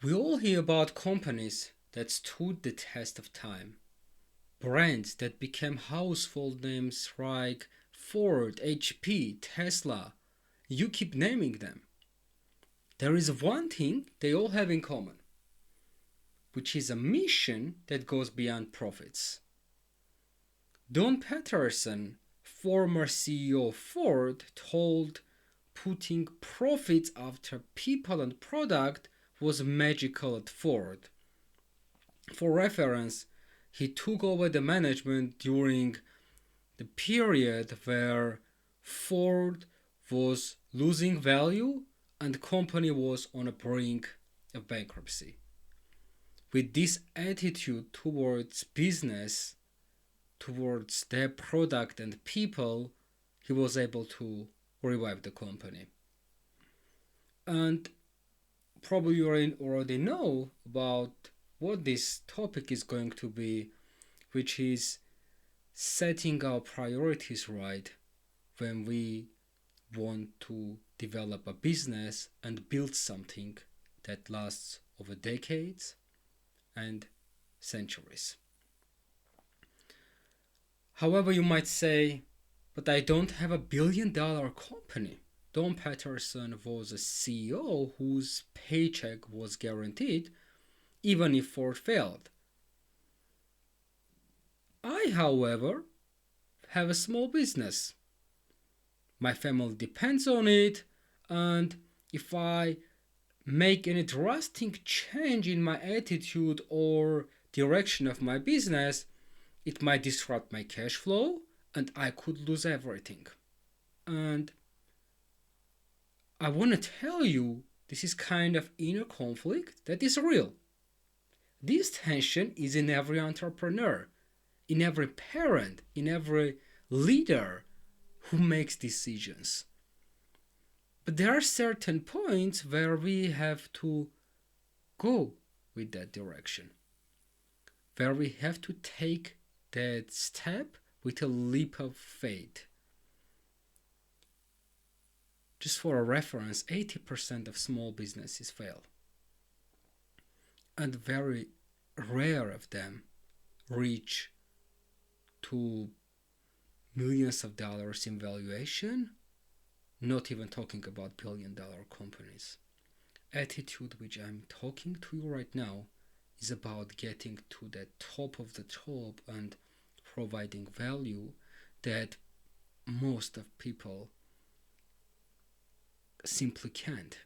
We all hear about companies that stood the test of time, brands that became household names like Ford, HP, Tesla. You keep naming them. There is one thing they all have in common, which is a mission that goes beyond profits. Don Peterson, former CEO of Ford, told putting profits after people and product was magical at Ford. For reference, he took over the management during the period where Ford was losing value and the company was on a brink of bankruptcy. With this attitude towards business, towards their product and people, he was able to revive the company. And probably you already know about what this topic is going to be, which is setting our priorities right when we want to develop a business and build something that lasts over decades and centuries. However, you might say, but I don't have $1 billion company. Don Peterson was a CEO whose paycheck was guaranteed even if Ford failed. I, however, have a small business. My family depends on it, and if I make any drastic change in my attitude or direction of my business, it might disrupt my cash flow and I could lose everything. And I want to tell you, this is kind of inner conflict that is real. This tension is in every entrepreneur, in every parent, in every leader who makes decisions. But there are certain points where we have to go with that direction, where we have to take that step with a leap of faith. Just for a reference, 80% of small businesses fail. And very rare of them reach to millions of dollars in valuation, not even talking about $1 billion companies. Attitude which I'm talking to you right now is about getting to the top of the top and providing value that most of people simply can't,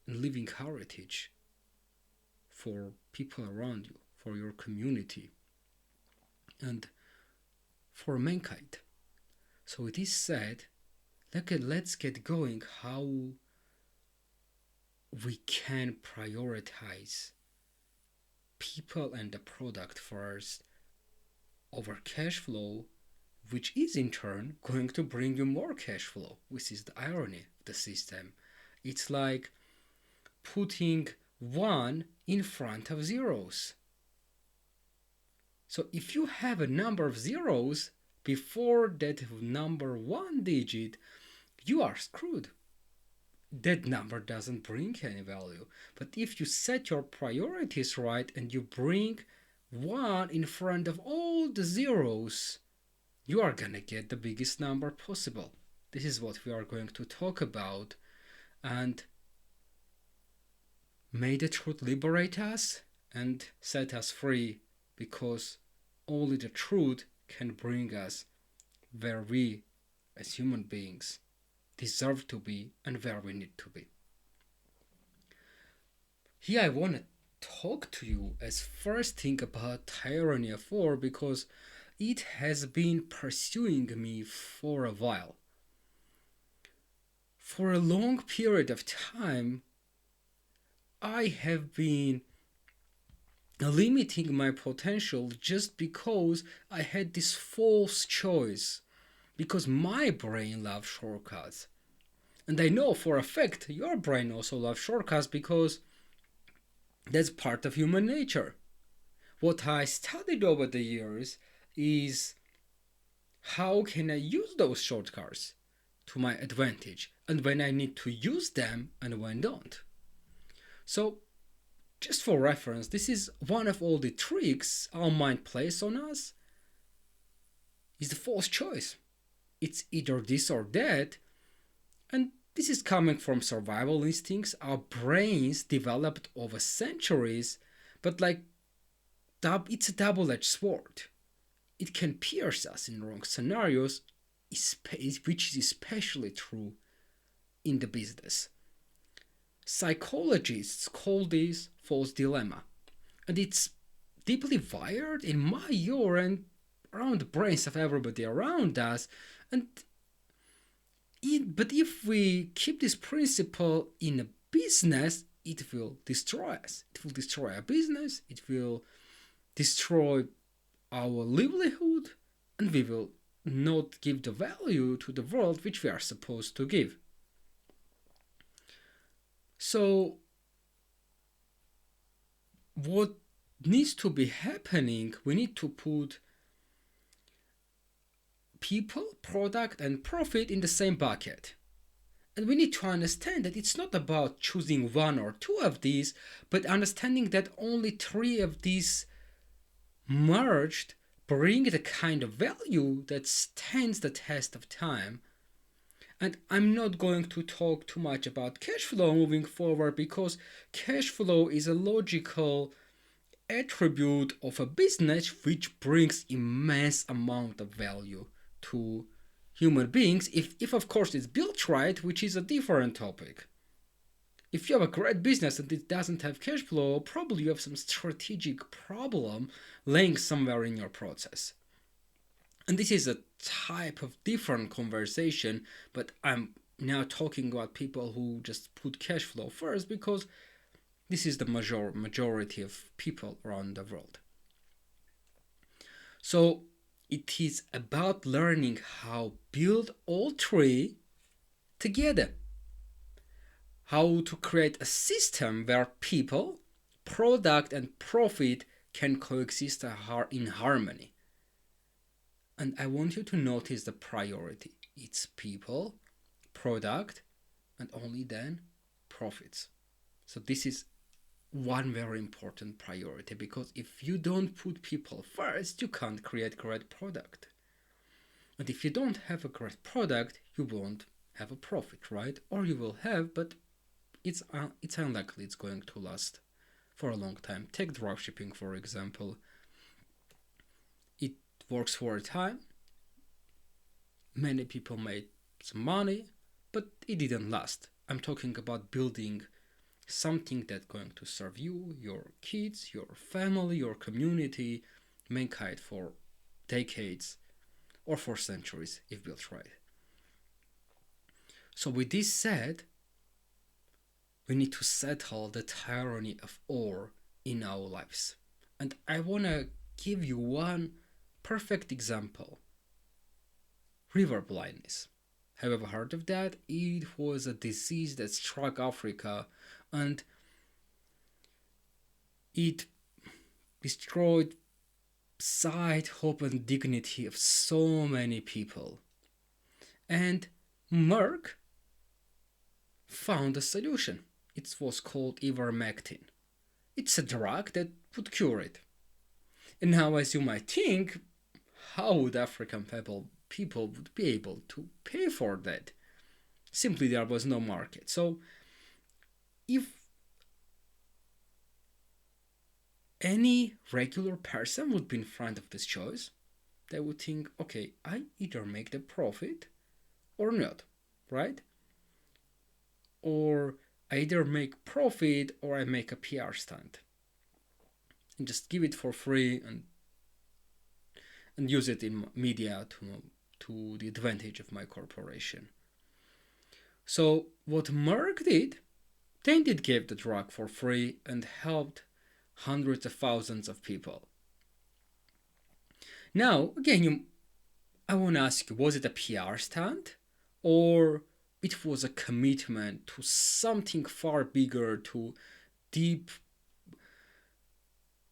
and leaving heritage for people around you, for your community, and for mankind. So it is said, let's get going how we can prioritize people and the product first over cash flow, which is in turn going to bring you more cash flow, which is the irony of the system. It's like putting one in front of zeros. So if you have a number of zeros before that number one digit, you are screwed. That number doesn't bring any value. But if you set your priorities right and you bring one in front of all the zeros, you are gonna get the biggest number possible. This is what we are going to talk about. And may the truth liberate us and set us free, because only the truth can bring us where we, as human beings, deserve to be and where we need to be. Here I want to talk to you as first thing about Tyranny of 4, because it has been pursuing me for a while. For a long period of time, I have been limiting my potential just because I had this false choice, because my brain loves shortcuts. And I know for a fact your brain also loves shortcuts, because that's part of human nature. What I studied over the years is how can I use those shortcuts to my advantage, and when I need to use them and when don't. So Just for reference, this is one of all the tricks our mind plays on us, is the false choice. It's either this or that, and this is coming from survival instincts our brains developed over centuries, but it's a double-edged sword. It can pierce us in wrong scenarios, which is especially true in the business. Psychologists call this false dilemma, and it's deeply wired in your and around the brains of everybody around us. But if we keep this principle in a business, it will destroy us. It will destroy our business. It will destroy our livelihood, and we will not give the value to the world which we are supposed to give. So, what needs to be happening, we need to put people, product, and profit in the same bucket. And we need to understand that it's not about choosing one or two of these, but understanding that only three of these merged bring the kind of value that stands the test of time. And I'm not going to talk too much about cash flow moving forward, because cash flow is a logical attribute of a business which brings immense amount of value to human beings, if of course it's built right, which is a different topic. If you have a great business and it doesn't have cash flow, probably you have some strategic problem laying somewhere in your process. And this is a type of different conversation, but I'm now talking about people who just put cash flow first, because this is the majority of people around the world. So it is about learning how build all three together. How to create a system where people, product, and profit can coexist in harmony. And I want you to notice the priority. It's people, product, and only then profits. So this is one very important priority, because if you don't put people first, you can't create great product. And if you don't have a great product, you won't have a profit, right? Or you will have, but it's unlikely it's going to last for a long time. Take dropshipping, for example. It works for a time. Many people made some money, but it didn't last. I'm talking about building something that's going to serve you, your kids, your family, your community, mankind for decades or for centuries if built right. So with this said, we need to settle the tyranny of or in our lives. And I want to give you one perfect example. River blindness. Have you ever heard of that? It was a disease that struck Africa, and it destroyed sight, hope, and dignity of so many people. And Merck found a solution. It was called ivermectin. It's a drug that would cure it. And now, as you might think, how would African people would be able to pay for that? Simply, there was no market. So, if any regular person would be in front of this choice, they would think, okay, I either make the profit or not, right? Or I either make profit or I make a PR stunt and just give it for free and use it in media to the advantage of my corporation. So what Merck did, they did give the drug for free and helped hundreds of thousands of people. Now, again, I want to ask you, was it a PR stunt, or it was a commitment to something far bigger, to deep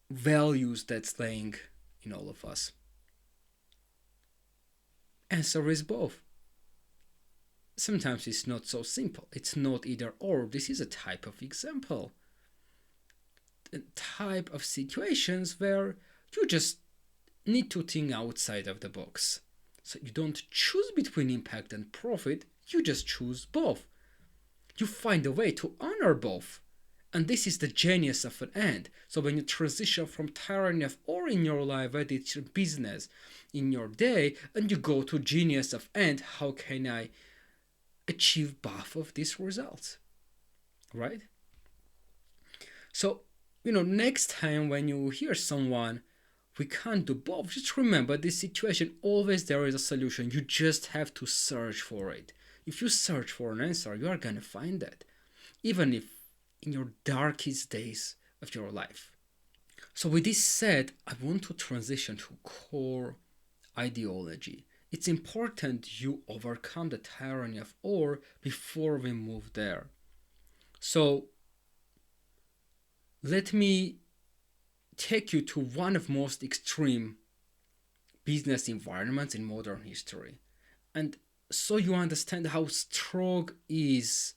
values that's laying in all of us? Answer is both. Sometimes it's not so simple. It's not either or. This is a type of example. type of situations where you just need to think outside of the box. So you don't choose between impact and profit, you just choose both. You find a way to honor both. And this is the genius of an end. So when you transition from tyranny of or in your life, whether it's your business, in your day, and you go to genius of end, how can I achieve both of these results? Right? So, next time when you hear someone, we can't do both, just remember this situation, always there is a solution. You just have to search for it. If you search for an answer, you are going to find it, even if in your darkest days of your life. So with this said, I want to transition to core ideology. It's important you overcome the tyranny of or before we move there. So let me take you to one of most extreme business environments in modern history. And so you understand how strong is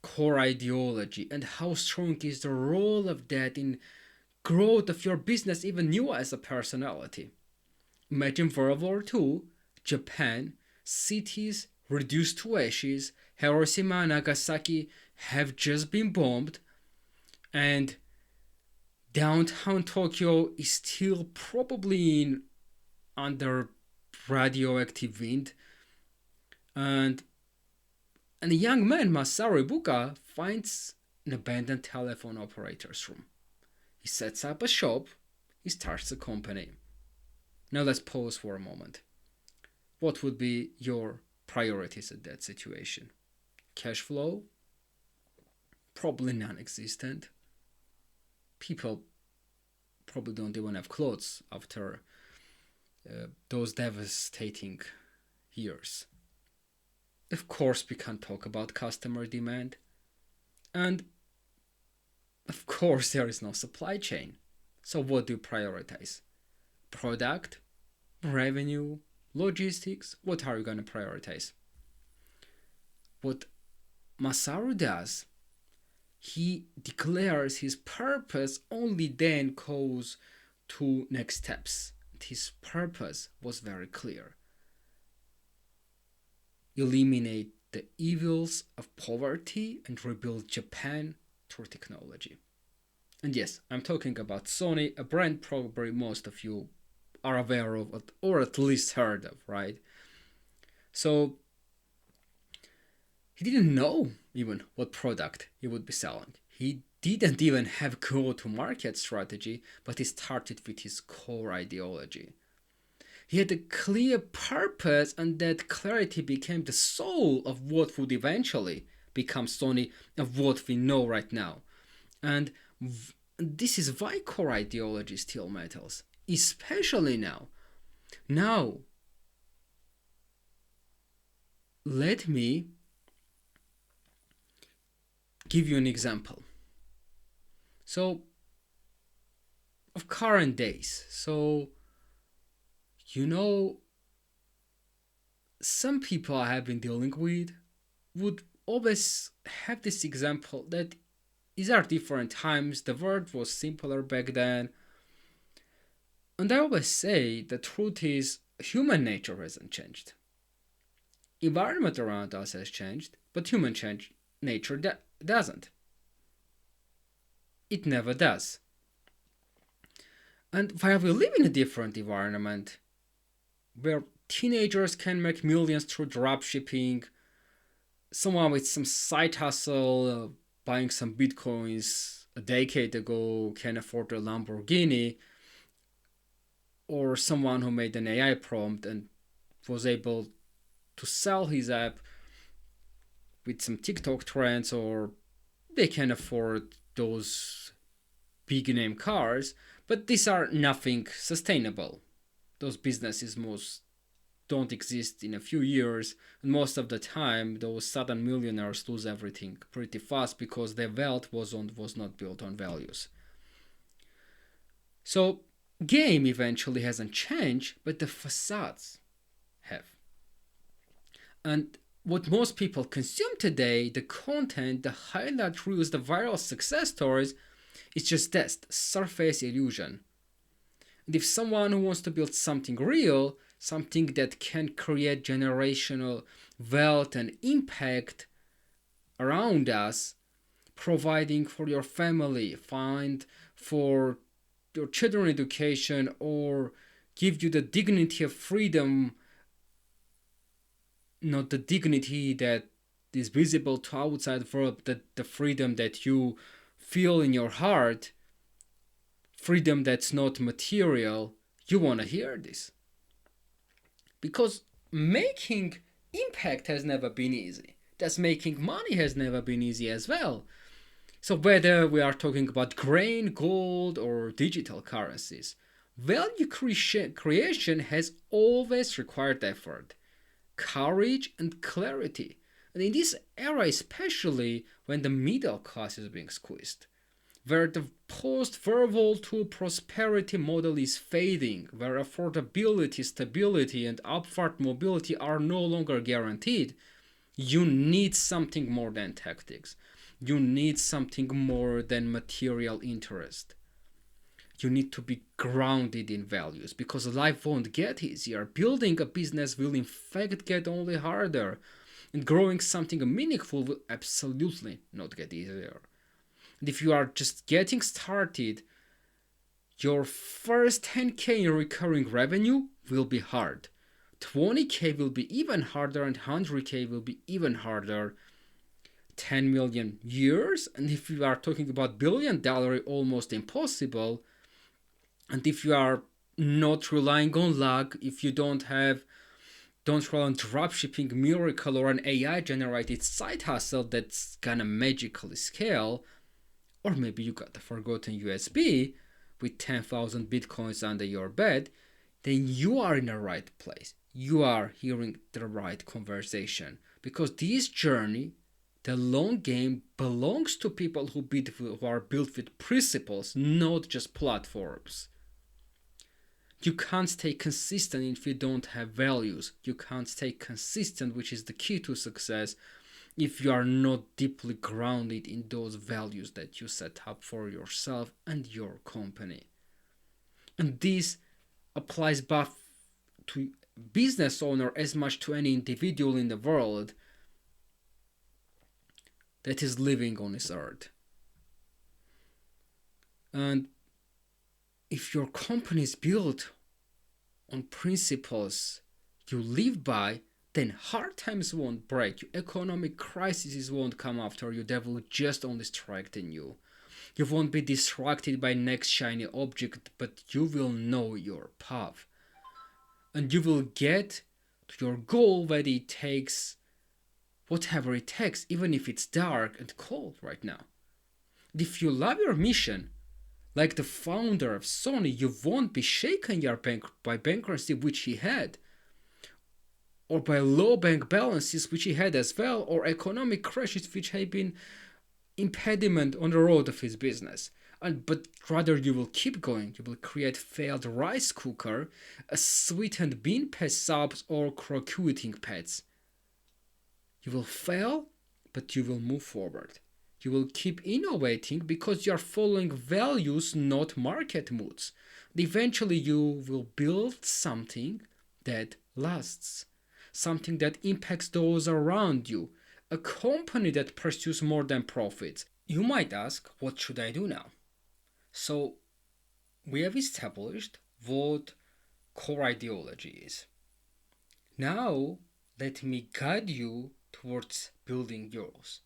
core ideology and how strong is the role of that in growth of your business, even you as a personality. Imagine World War II, Japan, cities reduced to ashes, Hiroshima and Nagasaki have just been bombed, and downtown Tokyo is still probably under radioactive wind, and a young man, Masaru Ibuka, finds an abandoned telephone operator's room. He sets up a shop, he starts a company. Now let's pause for a moment. What would be your priorities at that situation? Cash flow? Probably non-existent. People probably don't even have clothes after those devastating years. Of course, we can't talk about customer demand. And of course, there is no supply chain. So what do you prioritize? Product, revenue, logistics? What are you going to prioritize? What Masaru does, he declares his purpose, only then goes to next steps. His purpose was very clear. Eliminate the evils of poverty and rebuild Japan through technology. And yes, I'm talking about Sony, a brand probably most of you are aware of or at least heard of, right? So he didn't know even what product he would be selling. He didn't even have go-to-market strategy, but he started with his core ideology. He had a clear purpose, and that clarity became the soul of what would eventually become Sony, of what we know right now. And this is why core ideology still matters, especially now. Now, let me give you an example. So, of current days. So, some people I have been dealing with would always have this example that these are different times, the world was simpler back then. And I always say the truth is human nature hasn't changed. Environment around us has changed, but human nature doesn't. It never does. And while we live in a different environment, where teenagers can make millions through dropshipping, someone with some side hustle, buying some bitcoins a decade ago can afford a Lamborghini, or someone who made an AI prompt and was able to sell his app with some TikTok trends, or they can afford those big name cars, but these are nothing sustainable. Those businesses most don't exist in a few years, and most of the time those sudden millionaires lose everything pretty fast because their wealth was not built on values. So game eventually hasn't changed, but the facades have. And what most people consume today, the content, the highlight reels, the viral success stories, It's just that surface illusion. And if someone who wants to build something real, something that can create generational wealth and impact around us, providing for your family, find for your children education, or give you the dignity of freedom, not the dignity that is visible to outside world, that the freedom that you feel in your heart, freedom that's not material, you want to hear this. Because making impact has never been easy. That's making money has never been easy as well. So whether we are talking about grain, gold, or digital currencies, value creation has always required effort, courage, and clarity. And in this era, especially when the middle class is being squeezed, where the post-verbal to prosperity model is fading, where affordability, stability, and upward mobility are no longer guaranteed, you need something more than tactics. You need something more than material interest. You need to be grounded in values because life won't get easier. Building a business will in fact get only harder. And growing something meaningful will absolutely not get easier. And if you are just getting started, your first 10K in recurring revenue will be hard. 20K will be even harder and 100K will be even harder. 10 million years, and if you are talking about $1 billion, almost impossible. And if you are not relying on luck, if you don't rely on dropshipping miracle or an AI generated side hustle that's gonna magically scale, or maybe you got a forgotten USB with 10,000 bitcoins under your bed, then you are in the right place. You are hearing the right conversation, because this journey, the long game, belongs to people who are built with principles, not just platforms. You can't stay consistent if you don't have values. You can't stay consistent, which is the key to success, if you are not deeply grounded in those values that you set up for yourself and your company. And this applies both to business owner as much to any individual in the world that is living on this earth. And if your company is built on principles you live by, then hard times won't break you. Economic crises won't come after you. They will just only strengthen you. You won't be distracted by next shiny object, but you will know your path. And you will get to your goal whether it takes whatever it takes, even if it's dark and cold right now. And if you love your mission, like the founder of Sony, you won't be shaken by bankruptcy, which he had, or by low bank balances, which he had as well, or economic crashes, which had been impediment on the road of his business. But rather you will keep going. You will create failed rice cooker, a sweetened bean paste subs, or croqueting pets. You will fail, but you will move forward. You will keep innovating because you are following values, not market moods. And eventually you will build something that lasts, something that impacts those around you, a company that pursues more than profits. You might ask, what should I do now? So we have established what core ideology is. Now let me guide you towards building yours.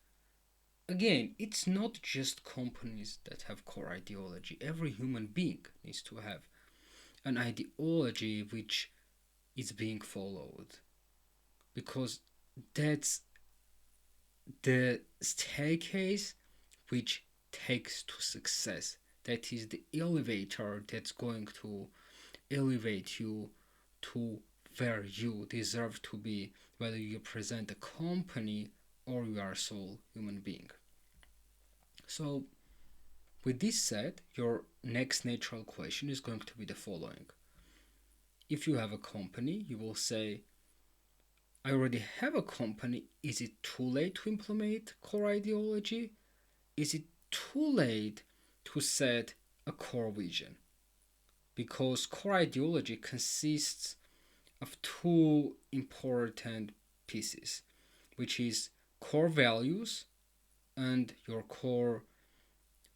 Again, it's not just companies that have core ideology. Every human being needs to have an ideology which is being followed, because that's the staircase which takes to success. That is the elevator that's going to elevate you to where you deserve to be, whether you present a company or you are a sole human being. So, with this said, your next natural question is going to be the following. If you have a company, you will say, I already have a company. Is it too late to implement core ideology? Is it too late to set a core vision, because core ideology consists of two important pieces, which is core values and your core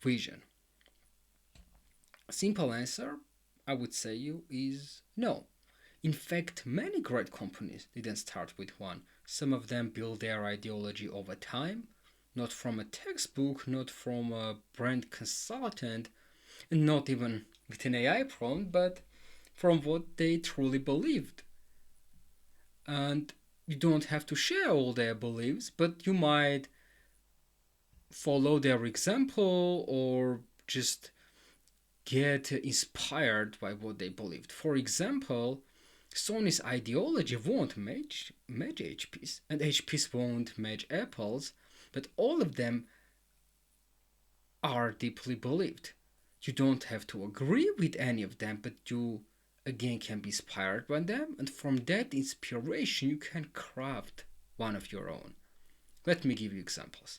vision. A simple answer, I would say you, is no. In fact, many great companies didn't start with one. Some of them built their ideology over time, not from a textbook, not from a brand consultant, and not even with an AI prompt, but from what they truly believed. And you don't have to share all their beliefs, but you might follow their example or just get inspired by what they believed. For example, Sony's ideology won't match HP's, and HP's won't match Apple's, but all of them are deeply believed. You don't have to agree with any of them, but you again can be inspired by them, and from that inspiration you can craft one of your own. Let me give you examples.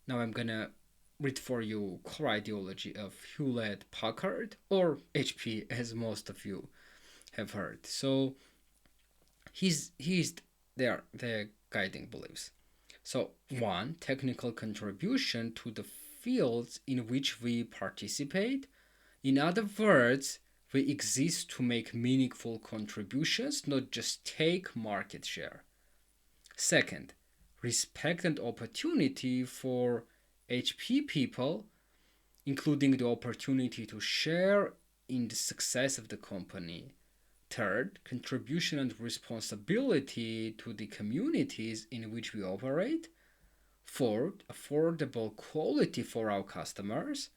Now I'm gonna read for you core ideology of Hewlett Packard, or HP, as most of you have heard. So he's their guiding beliefs. So one, technical contribution to the fields in which we participate. In other words, we exist to make meaningful contributions, not just take market share. Second, respect and opportunity for HP people, including the opportunity to share in the success of the company. Third, contribution and responsibility to the communities in which we operate. Fourth, affordable quality for our customers.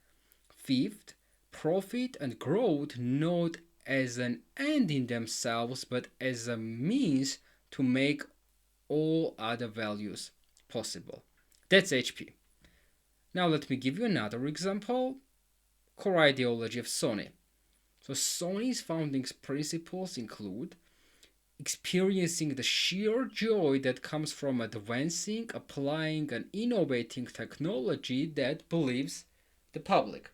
Fifth, profit and growth not as an end in themselves, but as a means to make all other values possible. That's HP. Now let me give you another example. Core ideology of Sony. So Sony's founding principles include experiencing the sheer joy that comes from advancing, applying, and innovating technology that believes the public,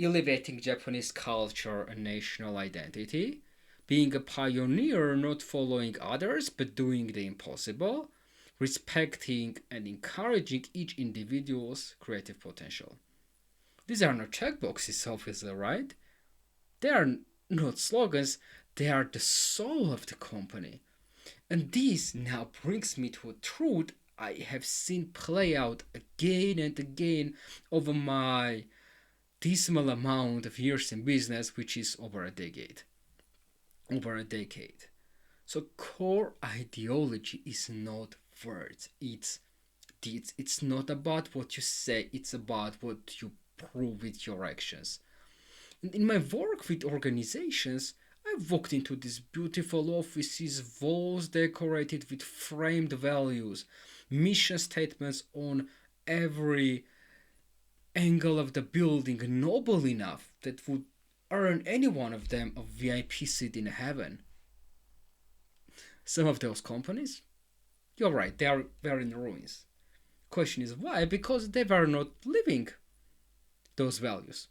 elevating Japanese culture and national identity, being a pioneer, not following others but doing the impossible, respecting and encouraging each individual's creative potential. These are not checkboxes, obviously, right? They are not slogans, they are the soul of the company. And this now brings me to a truth I have seen play out again and again over my dismal amount of years in business, which is over a decade. So core ideology is not words, it's deeds. It's not about what you say, it's about what you prove with your actions. And in my work with organizations, I've walked into these beautiful offices, walls decorated with framed values, mission statements on every angle of the building, noble enough that would earn any one of them a VIP seat in heaven. Some of those companies, you're right, they're in ruins. Question is why? Because they were not living those values.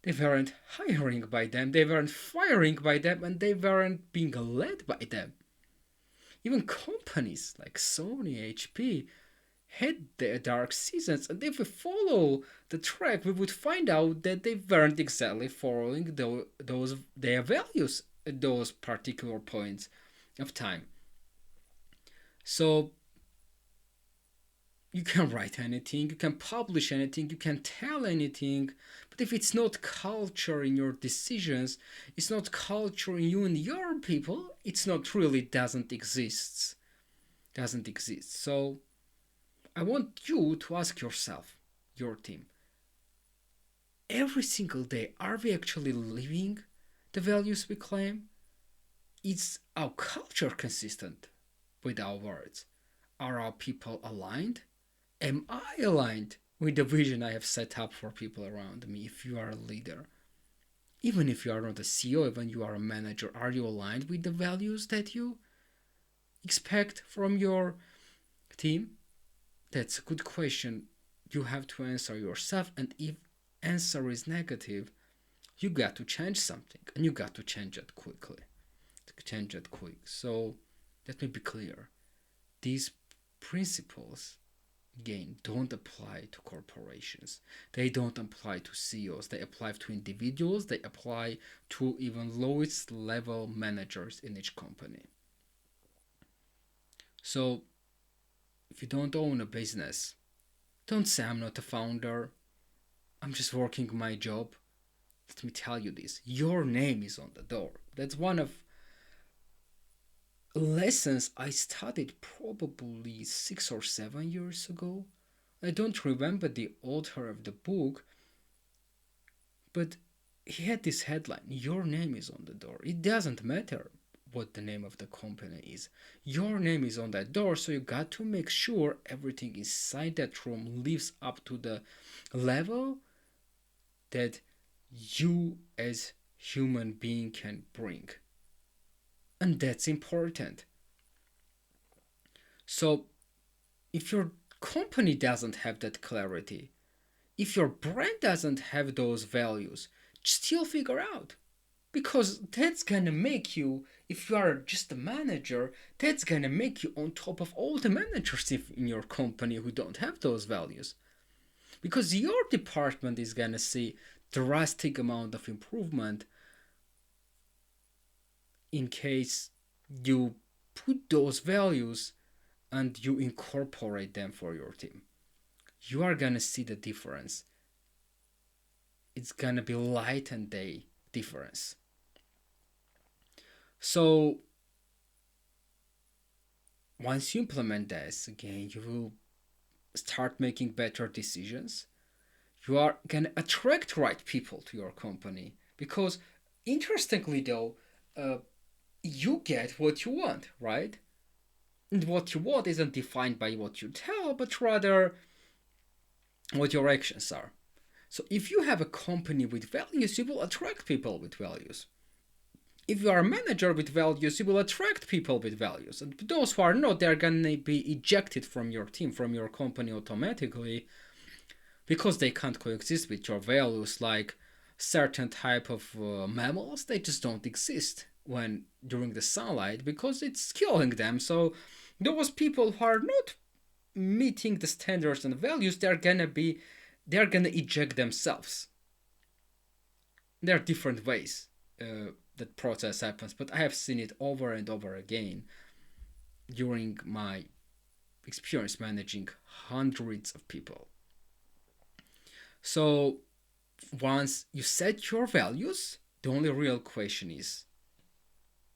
They weren't hiring by them, they weren't firing by them, and they weren't being led by them. Even companies like Sony, HP had their dark seasons, and if we follow the track, we would find out that they weren't exactly following those their values at those particular points of time. So you can write anything, you can publish anything, you can tell anything, but if it's not culture in your decisions, it's not culture in you and your people, it's not really doesn't exist. So I want you to ask yourself, your team, every single day, are we actually living the values we claim? Is our culture consistent with our words? Are our people aligned? Am I aligned with the vision I have set up for people around me? If you are a leader, even if you are not a CEO, even you are a manager, are you aligned with the values that you expect from your team? That's a good question you have to answer yourself. And if answer is negative, you got to change something, and you got to change it quickly. So let me be clear. These principles, again, don't apply to corporations. They don't apply to CEOs. They apply to individuals. They apply to even lowest level managers in each company. So if you don't own a business, don't say I'm not a founder. I'm just working my job. Let me tell you this. Your name is on the door. That's one of lessons I studied probably 6 or 7 years ago. I don't remember the author of the book, but he had this headline: Your name is on the door. It doesn't matter what the name of the company is. Your name is on that door, so you got to make sure everything inside that room lives up to the level that you as human being can bring. And that's important. So if your company doesn't have that clarity, if your brand doesn't have those values, still figure out. Because that's gonna make you, if you are just a manager, that's gonna make you on top of all the managers in your company who don't have those values. Because your department is gonna see drastic amount of improvement in case you put those values and you incorporate them for your team. You are gonna see the difference. It's gonna be light and day difference. So once you implement this, again, you will start making better decisions. You are gonna attract right people to your company because, interestingly though, you get what you want, right? And what you want isn't defined by what you tell, but rather what your actions are. So if you have a company with values, you will attract people with values. If you are a manager with values, you will attract people with values. And those who are not, they're going to be ejected from your team, from your company automatically, because they can't coexist with your values. Like certain type of mammals, they just don't exist when during the sunlight because it's killing them. So those people who are not meeting the standards and values, they're gonna eject themselves. There are different ways that process happens, but I have seen it over and over again during my experience managing hundreds of people. So once you set your values, the only real question is,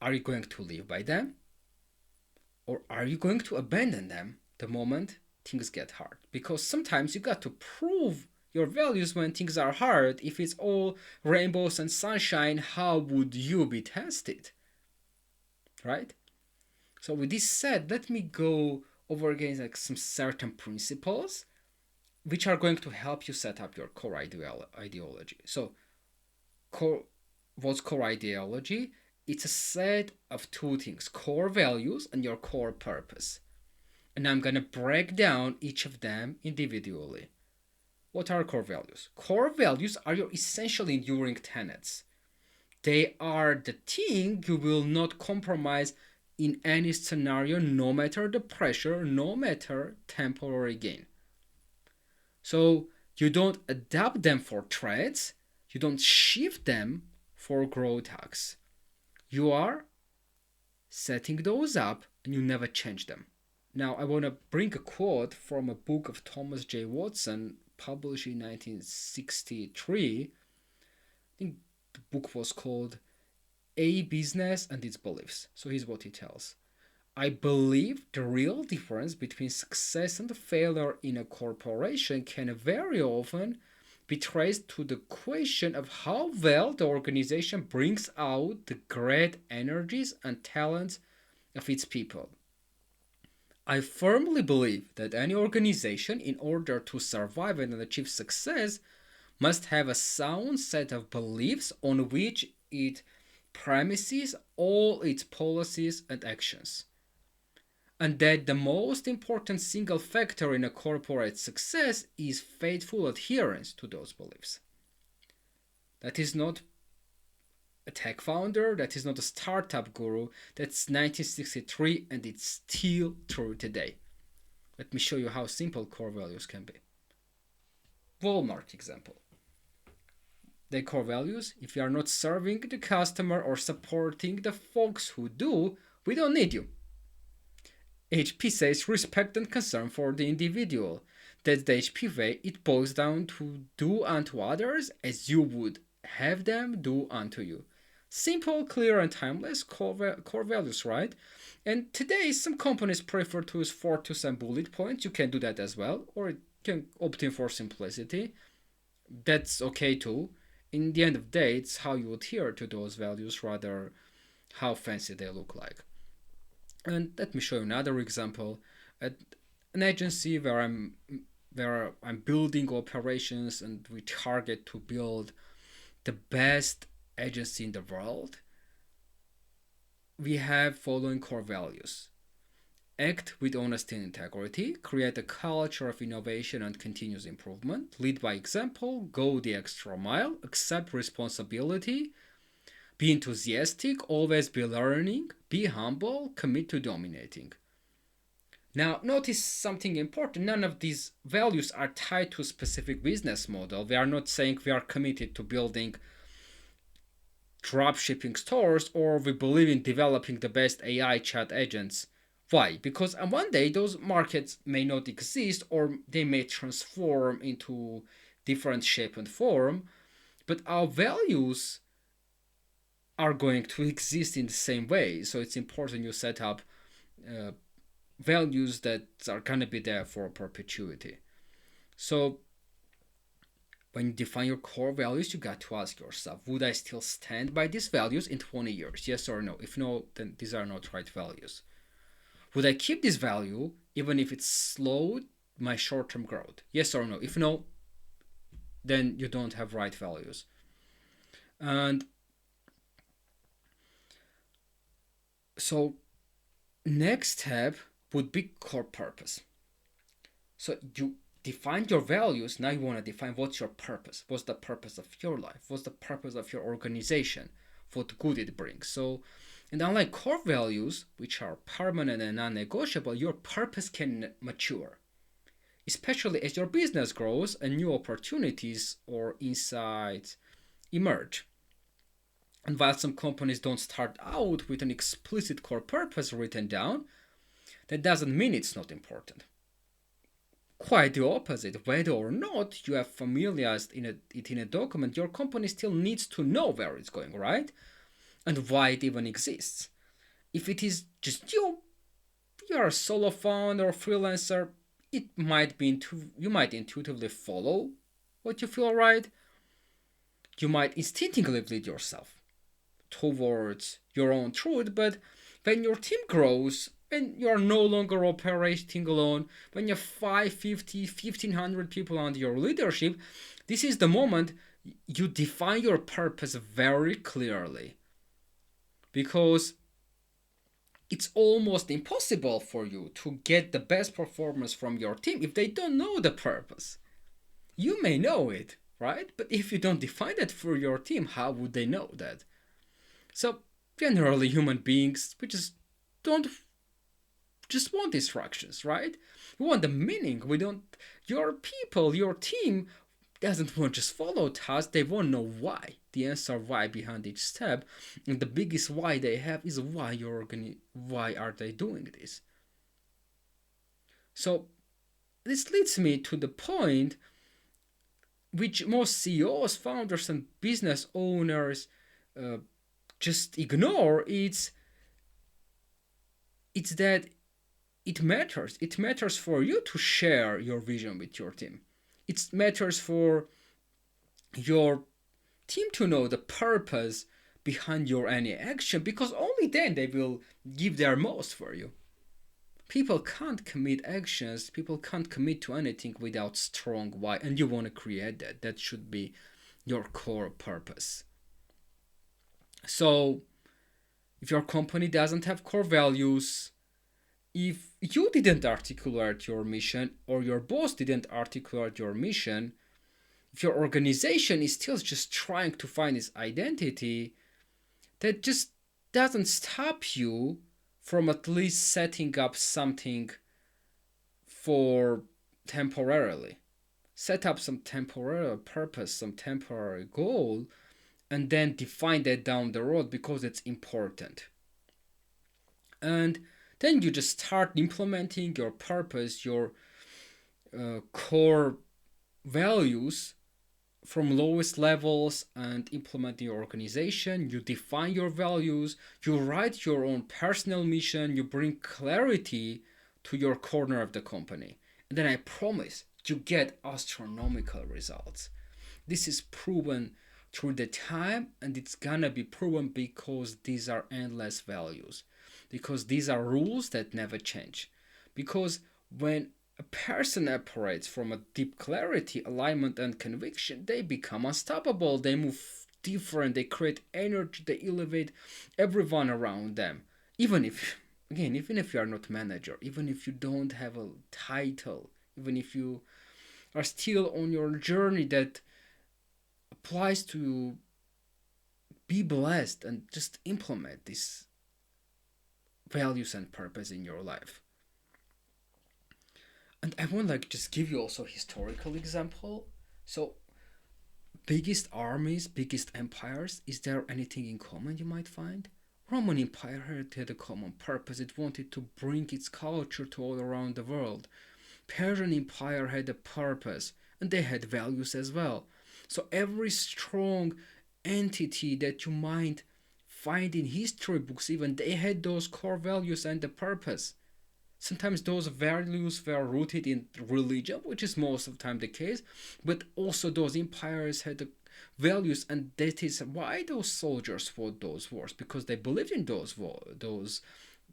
are you going to live by them? Or are you going to abandon them the moment things get hard? Because sometimes you got to prove your values when things are hard. If it's all rainbows and sunshine, how would you be tested? Right? So with this said, let me go over again like some certain principles which are going to help you set up your core ideology. So what's core ideology? It's a set of two things: core values and your core purpose. And I'm going to break down each of them individually. What are core values? Core values are your essential enduring tenets. They are the thing you will not compromise in any scenario, no matter the pressure, no matter temporary gain. So you don't adapt them for threats, you don't shift them for growth hacks. You are setting those up and you never change them. Now, I want to bring a quote from a book of Thomas J. Watson, published in 1963. I think the book was called A Business and Its Beliefs. So here's what he tells. I believe the real difference between success and failure in a corporation can very often be traced to the question of how well the organization brings out the great energies and talents of its people. I firmly believe that any organization, in order to survive and achieve success, must have a sound set of beliefs on which it premises all its policies and actions. And that the most important single factor in a corporate success is faithful adherence to those beliefs. That is not a tech founder, that is not a startup guru. That's 1963 and it's still true today. Let me show you how simple core values can be. Walmart example. Their core values: if you are not serving the customer or supporting the folks who do, we don't need you. HP says respect and concern for the individual. That's the HP way. It boils down to do unto others as you would have them do unto you. Simple, clear, and timeless core values, right? And today, some companies prefer to use 4 to 7 bullet points. You can do that as well, or you can opt in for simplicity. That's okay too. In the end of the day, it's how you adhere to those values rather how fancy they look like. And let me show you another example. At an agency where I'm building operations and we target to build the best agency in the world, we have following core values: act with honesty and integrity, create a culture of innovation and continuous improvement, lead by example, go the extra mile, accept responsibility, be enthusiastic, always be learning, be humble, commit to dominating. Now, notice something important. None of these values are tied to a specific business model. We are not saying we are committed to building dropshipping stores or we believe in developing the best AI chat agents. Why? Because one day those markets may not exist or they may transform into different shape and form, but our values are going to exist in the same way. So it's important you set up values that are going to be there for perpetuity. So when you define your core values, you got to ask yourself, would I still stand by these values in 20 years? Yes or no? If no, then these are not right values. Would I keep this value even if it slowed my short-term growth? Yes or no? If no, then you don't have right values. And so next step would be core purpose. So you define your values. Now you want to define what's your purpose. What's the purpose of your life? What's the purpose of your organization? What good it brings. So, and unlike core values, which are permanent and non-negotiable, your purpose can mature, especially as your business grows and new opportunities or insights emerge. And while some companies don't start out with an explicit core purpose written down, that doesn't mean it's not important. Quite the opposite. Whether or not you have familiarized it in a document, your company still needs to know where it's going, right? And why it even exists. If it is just you're a solo founder or freelancer, you might intuitively follow what you feel right. You might instinctively lead yourself towards your own truth, but when your team grows, when you are no longer operating alone, when you have 550, 1,500 people under your leadership, this is the moment you define your purpose very clearly. Because it's almost impossible for you to get the best performance from your team if they don't know the purpose. You may know it, right? But if you don't define it for your team, how would they know that? So generally human beings, we just don't just want instructions, right? We want the meaning. We don't, your people, your team doesn't want to just follow tasks, they want to know why. The answer why behind each step. And the biggest why they have is why why are they doing this? So this leads me to the point which most CEOs, founders, and business owners just ignore. It's that it matters. It matters for you to share your vision with your team. It matters for your team to know the purpose behind your any action, because only then they will give their most for you. People can't commit actions, people can't commit to anything without strong why, and you want to create that. That should be your core purpose. So if your company doesn't have core values, if you didn't articulate your mission or your boss didn't articulate your mission, if your organization is still just trying to find its identity, that just doesn't stop you from at least setting up something for temporarily. Set up some temporary purpose, some temporary goal, and then define that down the road because it's important. And then you just start implementing your purpose, your core values from lowest levels and implement your organization. You define your values, you write your own personal mission, you bring clarity to your corner of the company. And then I promise you get astronomical results. This is proven through the time, and it's gonna be proven because these are endless values, because these are rules that never change. Because when a person operates from a deep clarity, alignment, and conviction, they become unstoppable. They move different, they create energy, they elevate everyone around them. Even if, again, even if you are not manager, even if you don't have a title, even if you are still on your journey that applies to be blessed and just implement these values and purpose in your life. And I want just give you also a historical example. So biggest armies, biggest empires, is there anything in common you might find? Roman Empire had a common purpose. It wanted to bring its culture to all around the world. Persian Empire had a purpose, and they had values as well. So every strong entity that you might find in history books, even they had those core values and the purpose. Sometimes those values were rooted in religion, which is most of the time the case, but also those empires had values, and that is why those soldiers fought those wars, because they believed in those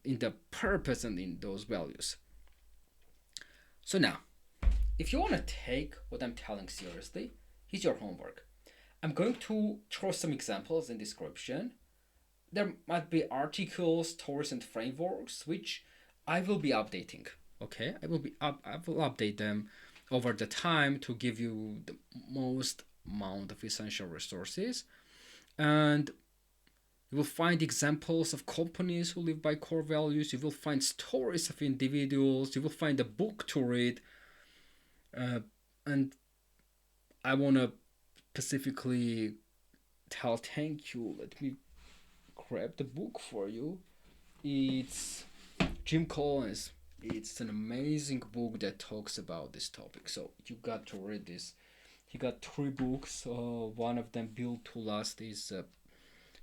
in the purpose and in those values. So now, if you want to take what I'm telling seriously, here's your homework. I'm going to throw some examples in description. There might be articles, stories, and frameworks which I will be updating. Okay, I will update them over the time to give you the most amount of essential resources, and you will find examples of companies who live by core values. You will find stories of individuals. You will find a book to read, and I want to specifically tell thank you. Let me grab the book for you. It's Jim Collins. It's an amazing book that talks about this topic. So you got to read this. He got 3 books. One of them, Built to Last, is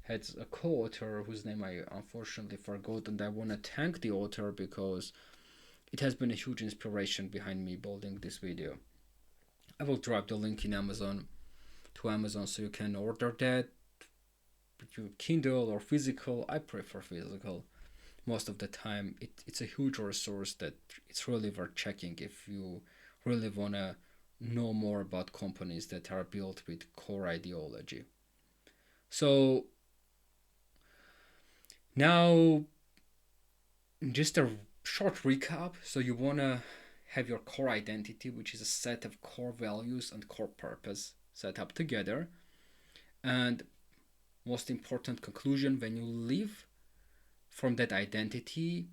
has a co-author whose name I unfortunately forgot, and I want to thank the author because it has been a huge inspiration behind me building this video. I will drop the link in Amazon so you can order that. Kindle or physical. I prefer physical most of the time. It's a huge resource that it's really worth checking if you really want to know more about companies that are built with core ideology. So now, just a short recap. So you want to have your core identity, which is a set of core values and core purpose set up together. And most important conclusion, when you live from that identity,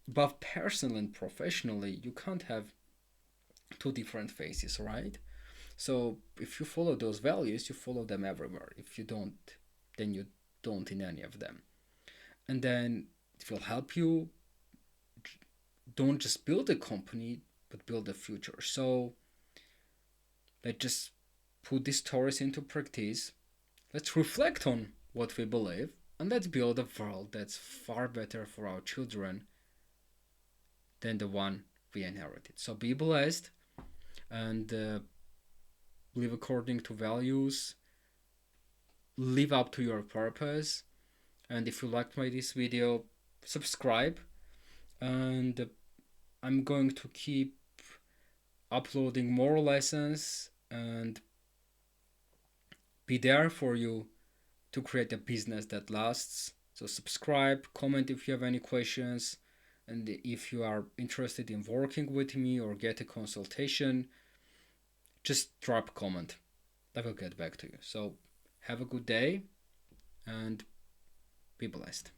both personally and professionally, you can't have 2 different faces, right? So if you follow those values, you follow them everywhere. If you don't, then you don't in any of them. And then it will help you don't just build a company, but build a future. So let's just put these stories into practice. Let's reflect on what we believe, and let's build a world that's far better for our children than the one we inherited. So be blessed and live according to values, live up to your purpose. And if you liked this video, subscribe, and I'm going to keep uploading more lessons and be there for you to create a business that lasts. So subscribe, comment if you have any questions, and if you are interested in working with me or get a consultation, just drop a comment. I will get back to you. So have a good day and be blessed.